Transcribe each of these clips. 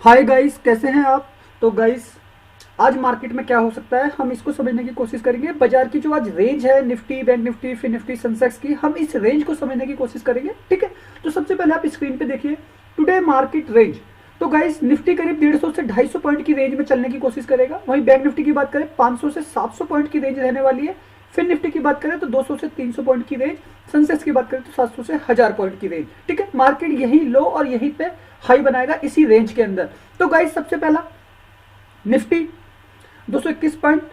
Hi guys, कैसे हैं आप। तो गाइस, आज मार्केट में क्या हो सकता है हम इसको समझने की कोशिश करेंगे। बाजार की जो आज रेंज है निफ्टी, बैंक निफ्टी, फिर निफ्टी, सेंसेक्स की, हम इस रेंज को समझने की कोशिश करेंगे। ठीक है, तो सबसे पहले आप स्क्रीन पे देखिए टुडे मार्केट रेंज। तो गाइस, निफ्टी करीब 150 से 250 पॉइंट की रेंज में चलने की कोशिश करेगा। वहीं बैंक निफ्टी की बात करें 500 से 700 पॉइंट की रेंज रहने वाली है। फिर निफ्टी की बात करें तो 200 से 300 पॉइंट की रेंज। सेंसेक्स की बात करें तो 700 से 1000 पॉइंट की रेंज। ठीक है, मार्केट यही लो और यहीं पे हाई बनाएगा इसी रेंज के अंदर। तो गाइस, सबसे पहला निफ्टी 221 पॉइंट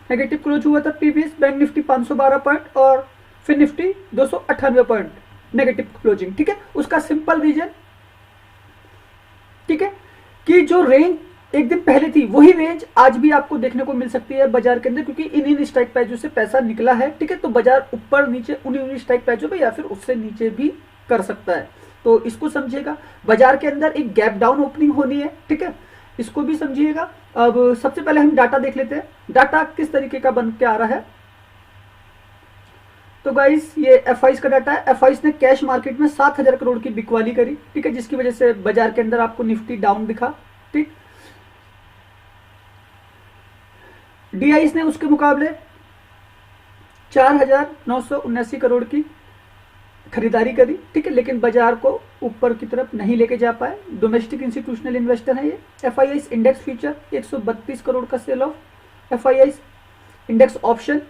नेगेटिव क्लोज हुआ था प्रीवियस। बैंक निफ्टी 512 पॉइंट और फिर निफ्टी 298 पॉइंट नेगेटिव क्लोजिंग। ठीक है, उसका सिंपल रीजन, ठीक है, कि जो रेंज एक दिन पहले थी वही रेंज आज भी आपको देखने को मिल सकती है बाजार के अंदर, क्योंकि इन स्ट्राइक प्राइसों से पैसा निकला है। ठीक है, तो बाजार ऊपर नीचे उन्हीं स्ट्राइक प्राइसों पे या फिर उससे नीचे भी कर सकता है। तो इसको समझिएगा, बाजार के अंदर एक गैप डाउन ओपनिंग होनी है। ठीक है, इसको भी समझिएगा। अब सबसे पहले हम डाटा देख लेते हैं, डाटा किस तरीके का बन के आ रहा है। तो गाइस, ये एफ का डाटा है। एफ ने कैश मार्केट में 7,000 करोड़ की बिकवाली करी। ठीक है, जिसकी वजह से बाजार के अंदर आपको निफ्टी डाउन दिखा। ठीक, डी ने उसके मुकाबले 4,979 करोड़ की खरीदारी करी। ठीक है, लेकिन बाजार को ऊपर की तरफ नहीं लेके जा पाए। डोमेस्टिक इंस्टीट्यूशनल इन्वेस्टर है ये। एफ इंडेक्स फ्यूचर 132 करोड़ का sell off. F index option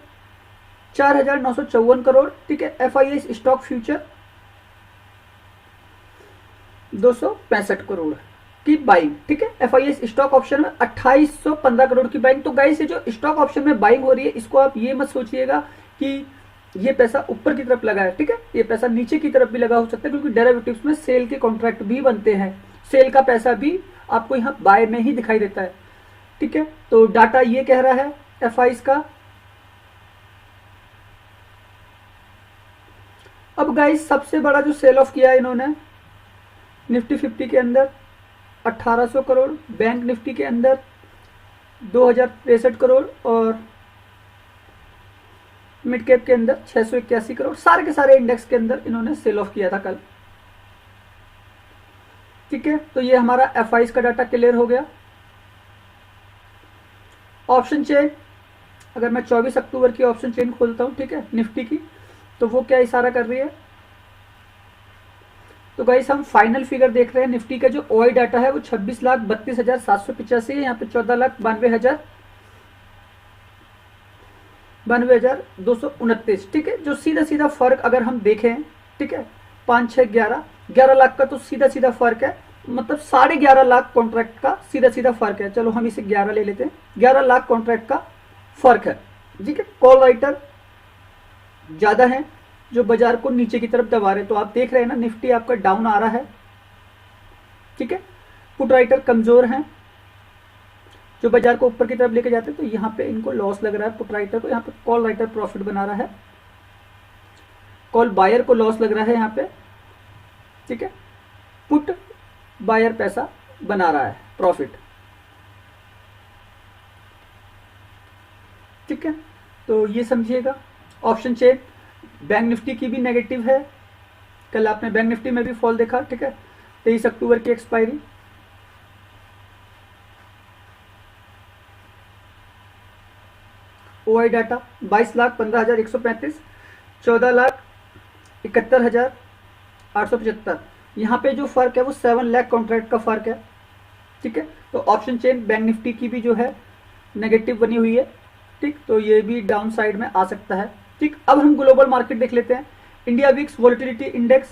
4,954 crore. ठीक है, एफ स्टॉक फ्यूचर 265 करोड़ की बाइंग। ठीक है, एफ स्टॉक ऑप्शन में 2815 करोड़ की बाइंग। तो गाइस, ये जो स्टॉक ऑप्शन में बाइंग हो रही है, इसको आप ये मत सोचिएगा कि ये पैसा ऊपर की तरफ लगा है। ठीक है, ये पैसा नीचे की तरफ भी लगा हो सकता है, क्योंकि डेरिवेटिव्स में सेल के कॉन्ट्रैक्ट भी बनते हैं। सेल का पैसा भी आपको यहाँ बाय में ही दिखाई देता है। ठीक है, तो डाटा ये कह रहा है एफ का। अब गाइस, सबसे बड़ा जो सेल ऑफ किया है इन्होंने निफ्टी 50 के अंदर 1800 करोड़, बैंक निफ्टी के अंदर 2063 करोड़ और मिड कैप के अंदर 681 करोड़। सारे के सारे इंडेक्स के अंदर इन्होंने सेल ऑफ किया था कल। ठीक है, तो ये हमारा एफ का डाटा क्लियर हो गया। ऑप्शन चेन, अगर मैं 24 अक्टूबर की ऑप्शन चेन खोलता हूं, ठीक है, निफ्टी की, तो वो क्या इशारा कर रही है। तो गाइस, हम फाइनल फिगर देख रहे हैं। निफ्टी का जो ओआई डाटा है वो 26,32,785 है। यहाँ पे 14,92,229। ठीक है, जो सीधा सीधा फर्क अगर हम देखें, ठीक है, 5, 6, 11 लाख का तो सीधा सीधा फर्क है। मतलब 11.5 लाख कॉन्ट्रैक्ट का सीधा सीधा फर्क है। चलो हम इसे 11 ले लेते हैं। 11 लाख कॉन्ट्रैक्ट का फर्क है। ठीक है, कॉल राइटर ज्यादा है जो बाजार को नीचे की तरफ दबा रहे। तो आप देख रहे हैं ना, निफ्टी आपका डाउन आ रहा है। ठीक है, पुट राइटर कमजोर हैं जो बाजार को ऊपर की तरफ लेके जाते हैं। तो यहाँ पे इनको लॉस लग रहा है पुट राइटर को। यहाँ पे कॉल राइटर प्रॉफिट बना रहा है, कॉल बायर को लॉस लग रहा है यहाँ पे। ठीक है, पुट बायर पैसा बना रहा है, प्रॉफिट। ठीक है, तो ये समझिएगा। ऑप्शन चेन बैंक निफ्टी की भी नेगेटिव है। कल आपने बैंक निफ्टी में भी फॉल देखा। ठीक है, 23 अक्टूबर की एक्सपायरी। OI data 22,15,135, 14,71,875। यहाँ पे जो फर्क है वो 7 लाख कॉन्ट्रैक्ट का फर्क है। ठीक है, तो ऑप्शन चेन बैंक निफ्टी की भी जो है नेगेटिव बनी हुई है। ठीक, तो ये भी डाउन साइड में आ सकता है। ठीक, अब हम ग्लोबल मार्केट देख लेते हैं। इंडिया विक्स वोलेटिलिटी इंडेक्स,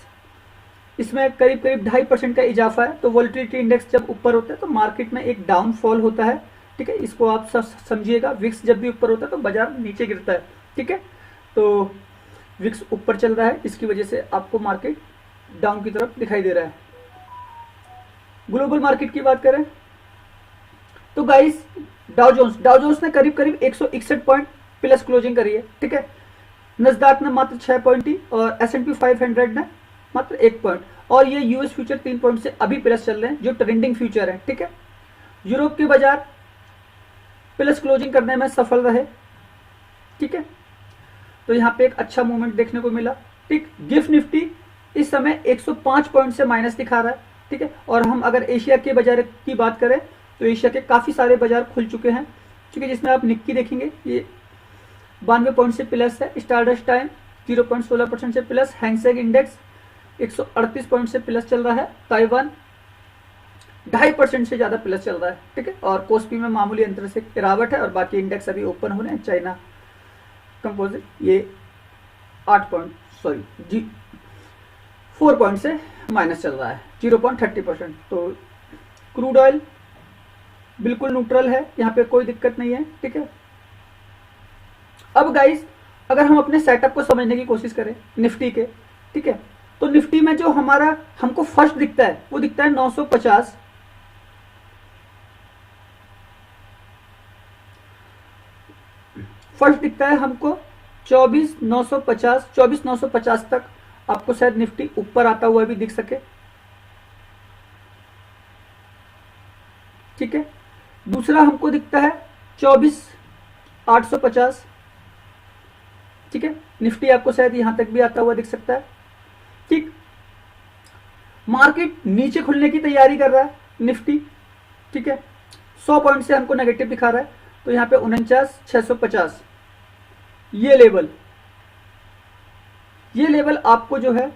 इसमें करीब करीब 2.5% का इजाफा है। तो वोलेटिलिटी इंडेक्स जब ऊपर होता है तो मार्केट में एक डाउनफॉल होता है। ठीक है, इसको आप समझिएगा। विक्स जब भी ऊपर होता है तो बाजार नीचे गिरता है। ठीक है, तो विक्स ऊपर चल रहा है, इसकी वजह से आपको मार्केट डाउन की तरफ दिखाई दे रहा है। ग्लोबल मार्केट की बात करें तो गाइस, डाउ जोन्स ने करीब करीब 161 पॉइंट प्लस क्लोजिंग करी है। ठीक है, नस्दाक ने मात्र 6 पॉइंट ही और S&P 500 ने मात्र 1 पॉइंट। और ये यूएस फ्यूचर 3 पॉइंट से अभी प्लस चल रहे हैं, जो ट्रेंडिंग फ्यूचर है। ठीक है, यूरोप के बाजार प्लस क्लोजिंग करने में सफल रहे। ठीक है, तो यहाँ पे एक अच्छा मूवमेंट देखने को मिला। ठीक, गिफ्ट निफ्टी इस समय 105 पॉइंट से माइनस दिखा रहा है। ठीक है। और हम अगर एशिया के बाजार की बात करें तो एशिया के काफ़ी सारे बाजार खुल चुके हैं, ठीक है, जिसमें आप निक्की देखेंगे ये 92 पॉइंट से प्लस है, स्टारडस्ट टाइम 0.16% से प्लस, हैंगसेंग इंडेक्स 138 पॉइंट से प्लस चल रहा है, ताइवान 2.5% से ज़्यादा प्लस चल रहा है, ठीक है। और कोस्पी में मामूली अंतर से गिरावट है और बाकी इंडेक्स अभी ओपन हो रहे हैं। चाइना कंपोजिट ये 4 पॉइंट से माइनस चल रहा है, 0.30%। तो क्रूड ऑयल बिल्कुल न्यूट्रल है, यहाँ पे कोई दिक्कत नहीं है, ठीक है। अब गाइस अगर हम अपने सेटअप को समझने की कोशिश करें निफ्टी के, ठीक है, तो निफ्टी में जो हमारा हमको फर्स्ट दिखता है वो दिखता है 950, फर्स्ट दिखता है हमको 24,950 तक आपको शायद निफ्टी ऊपर आता हुआ भी दिख सके, ठीक है। दूसरा हमको दिखता है 24,850, ठीक है, निफ्टी आपको शायद यहां तक भी आता हुआ दिख सकता है, ठीक। मार्केट नीचे खुलने की तैयारी कर रहा है निफ्टी, ठीक है, 100 पॉइंट से हमको नेगेटिव दिखा रहा है, तो यहाँ पे 49,650 ये लेवल आपको जो है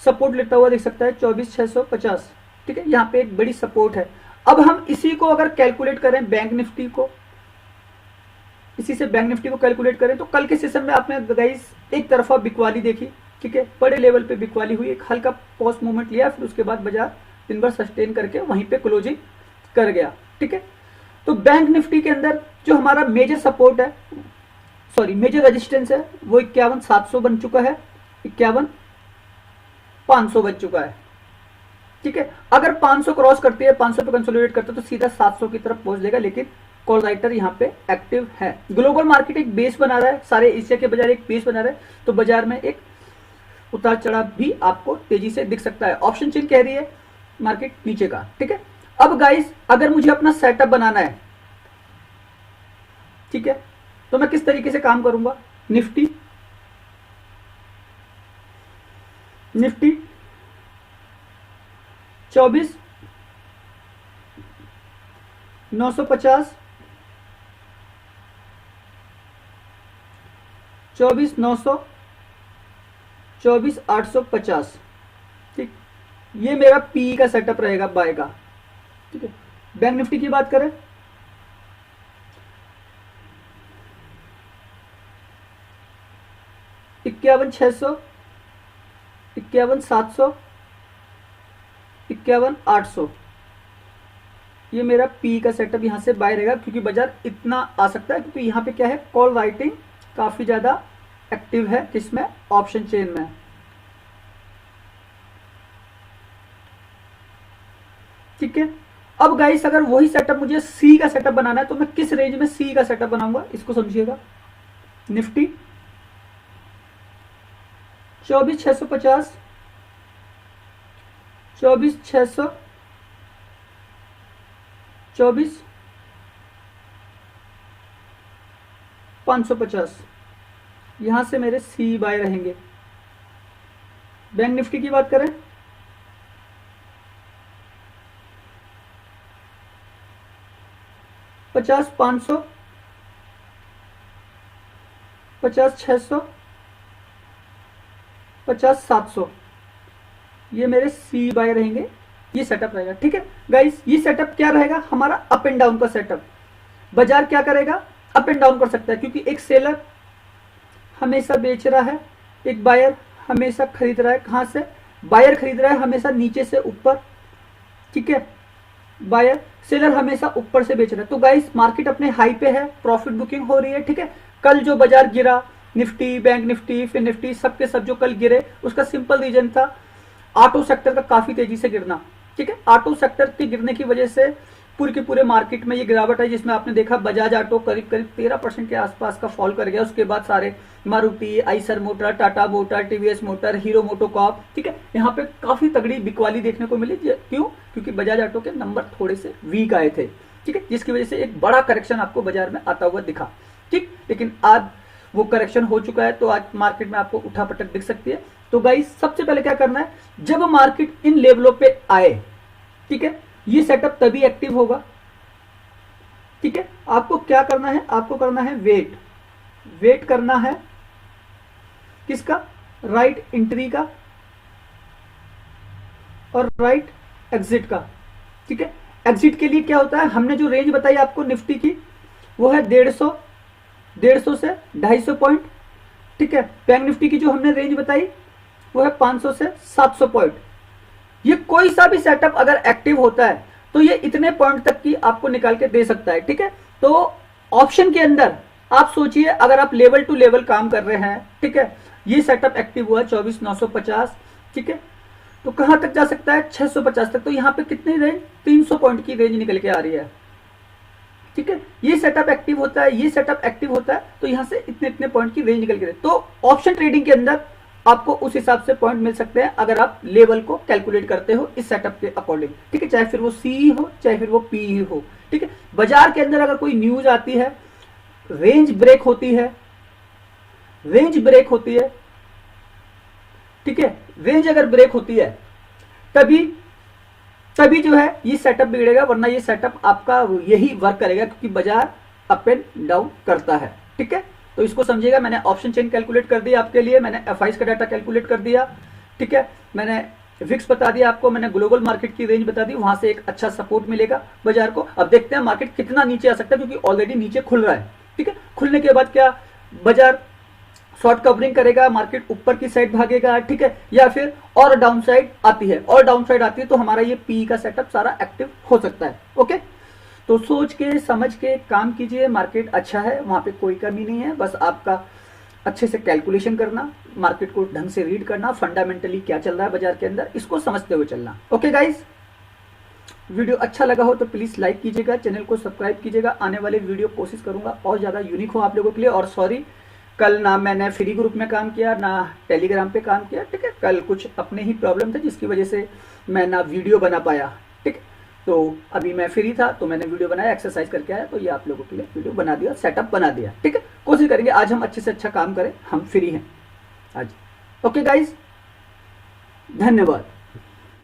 सपोर्ट लेता हुआ दिख सकता है 24,650, ठीक है, यहाँ पे एक बड़ी सपोर्ट है। अब हम इसी को अगर कैलकुलेट करें बैंक निफ्टी को, इसी से बैंक निफ्टी को कैलकुलेट करें तो कल के सेशन में आपने गाइस एक तरफा बिकवाली देखी, ठीक है, बड़े लेवल पे बिकवाली हुई, एक हल्का पॉज मूवमेंट लिया, फिर उसके बाद बाजार दिन भर सस्टेन करके वहीं पे क्लोजिंग कर गया, ठीक है। तो बैंक निफ्टी के अंदर जो हमारा मेजर सपोर्ट है, सॉरी मेजर रेजिस्टेंस है, वो 51,700 बन चुका है, 51,500 बन चुका है, ठीक है। अगर 500 क्रॉस करती है, 500 पे कंसोलिडेट करते तो सीधा 700 की तरफ पहुंच जाएगा, लेकिन कॉल राइटर यहाँ पे एक्टिव है। ग्लोबल मार्केट एक बेस बना रहा है, सारे एशिया के बाजार एक बेस बना रहा है, तो बाजार में एक उतार चढ़ाव भी आपको तेजी से दिख सकता है। ऑप्शन चेन कह रही है मार्केट नीचे का, ठीक है। अब गाइस अगर मुझे अपना सेटअप बनाना है, ठीक है, तो मैं किस तरीके से काम करूंगा, निफ्टी 24,950, 24,900, 24,850, ठीक, ये मेरा पी का सेटअप रहेगा बाय का, ठीक है। बैंक निफ्टी की बात करें 51,600, 51,700, 51,800, ये मेरा पी का सेटअप यहां से बाय रहेगा, क्योंकि बाजार इतना आ सकता है, क्योंकि यहाँ पे क्या है, कॉल राइटिंग काफी ज्यादा एक्टिव है, किसमें, ऑप्शन चेन में, ठीक है। अब गाइस अगर वही सेटअप मुझे सी का सेटअप बनाना है तो मैं किस रेंज में सी का सेटअप बनाऊंगा, इसको समझिएगा। निफ्टी 24,650, 24,600, 24,550, यहां से मेरे सी बाय रहेंगे। बैंक निफ्टी की बात करें 50,500, 50,600, 50,700, ये मेरे सी बाय रहेंगे, ये सेटअप रहेगा, ठीक है गाइस। ये सेटअप क्या रहेगा, हमारा अप एंड डाउन का सेटअप। बाजार क्या करेगा, अप एंड डाउन कर सकता है, क्योंकि एक सेलर हमेशा बेच रहा है, एक बायर हमेशा खरीद रहा है। कहां से, बायर खरीद रहा है हमेशा नीचे से ऊपर, ठीक है, बायर, सेलर हमेशा ऊपर से बेच रहा है। तो गाइस मार्केट अपने हाई पे है, प्रॉफिट बुकिंग हो रही है, ठीक है। कल जो बाजार गिरा, निफ्टी, बैंक निफ्टी, फिर निफ्टी, सबके सब जो कल गिरे, उसका सिंपल रीजन था ऑटो सेक्टर का काफी तेजी से गिरना, ठीक है। ऑटो सेक्टर के गिरने की वजह से पूरे के पूरे मार्केट में ये गिरावट है, जिसमें आपने देखा बजाज ऑटो करीब 13% के आसपास का फॉल कर गया। उसके बाद सारे Maruti, Eicher motor, Tata motor, TVS motor, hero MotoCorp, ठीक है, यहाँ पे काफी तगड़ी बिकवाली देखने को मिली। क्यों, क्योंकि बजाज ऑटो के नंबर थोड़े से वीक आए थे, ठीक है, जिसकी वजह से एक बड़ा करेक्शन आपको बाजार में आता हुआ दिखा, ठीक। लेकिन आज वो करेक्शन हो चुका है, तो आज मार्केट में आपको उठापटक दिख सकती है। तो गाइस सबसे पहले क्या करना है, जब मार्केट इन लेवलों पे आए, ठीक है, ये सेटअप तभी एक्टिव होगा, ठीक है। आपको क्या करना है, आपको करना है वेट करना है किसका, राइट एंट्री का और राइट एग्जिट का, ठीक है। एग्जिट के लिए क्या होता है, हमने जो रेंज बताई आपको निफ्टी की वो है 150 से 250 पॉइंट, ठीक है। बैंक निफ्टी की जो हमने रेंज बताई वो है 500 से 700 पॉइंट। ये कोई सा भी सेटअप अगर एक्टिव होता है तो ये इतने पॉइंट तक की आपको निकाल के दे सकता है, ठीक है। तो ऑप्शन के अंदर आप सोचिए, अगर आप लेवल टू लेवल काम कर रहे हैं, ठीक है, ये सेटअप एक्टिव हुआ 24,950, ठीक है, तो कहां तक जा सकता है, 650 तक। तो यहाँ पे कितनी रेंज, 300 पॉइंट की रेंज निकल के आ रही है, ठीक है। ये सेटअप एक्टिव होता है, ये सेटअप एक्टिव होता है, तो यहां से इतने इतने पॉइंट की रेंज निकल के, तो ऑप्शन ट्रेडिंग के अंदर आपको उस हिसाब से पॉइंट मिल सकते हैं अगर आप लेवल को कैलकुलेट करते हो इस सेटअप के अकॉर्डिंग, ठीक है। चाहे फिर वो सी हो चाहे फिर वो पी हो, ठीक है। बाजार के अंदर अगर कोई न्यूज आती है, रेंज ब्रेक होती है, ठीक है, रेंज अगर ब्रेक होती है तभी जो है ये सेटअप बिगड़ेगा, वरना ये सेटअप आपका यही वर्क करेगा, क्योंकि बाजार अप एंड डाउन करता है, ठीक है। तो इसको समझिएगा, मैंने ऑप्शन चेन कैलकुलेट कर दिया आपके लिए, मैंने एफआईज का डाटा कैलकुलेट कर दिया, ठीक है, मैंने विक्स बता दिया आपको, मैंने ग्लोबल मार्केट की रेंज बता दी, वहां से एक अच्छा सपोर्ट मिलेगा बाजार को। अब देखते हैं मार्केट कितना नीचे आ सकता है, क्योंकि ऑलरेडी नीचे खुल रहा है, ठीक है। खुलने के बाद क्या बाजार शॉर्ट कवरिंग करेगा, मार्केट ऊपर की साइड भागेगा, ठीक है, या फिर और डाउन साइड आती है, और डाउन साइड आती है तो हमारा ये पी का सेटअप सारा एक्टिव हो सकता है, ओके। तो सोच के समझ के काम कीजिए, मार्केट अच्छा है, वहां पे कोई कमी नहीं है, बस आपका अच्छे से कैलकुलेशन करना, मार्केट को ढंग से रीड करना, फंडामेंटली क्या चल रहा है बाजार के अंदर, इसको समझते हुए चलना, ओके गाइस। वीडियो अच्छा लगा हो तो प्लीज लाइक कीजिएगा, चैनल को सब्सक्राइब कीजिएगा, आने वाले वीडियो कोशिश करूंगा और ज्यादा यूनिक हो आप लोगों के लिए। और सॉरी, कल ना मैंने फ्री ग्रुप में काम किया ना टेलीग्राम पे काम किया, ठीक है, कल कुछ अपने ही प्रॉब्लम थे जिसकी वजह से मैं ना वीडियो बना पाया, ठीक है। तो अभी मैं फ्री था तो मैंने वीडियो बनाया, एक्सरसाइज करके आया, तो ये आप लोगों के लिए वीडियो बना दिया, सेटअप बना दिया, ठीक है। कोशिश करेंगे आज हम अच्छे से अच्छा काम करें, हम फ्री हैं आज, ओके गाइज, धन्यवाद।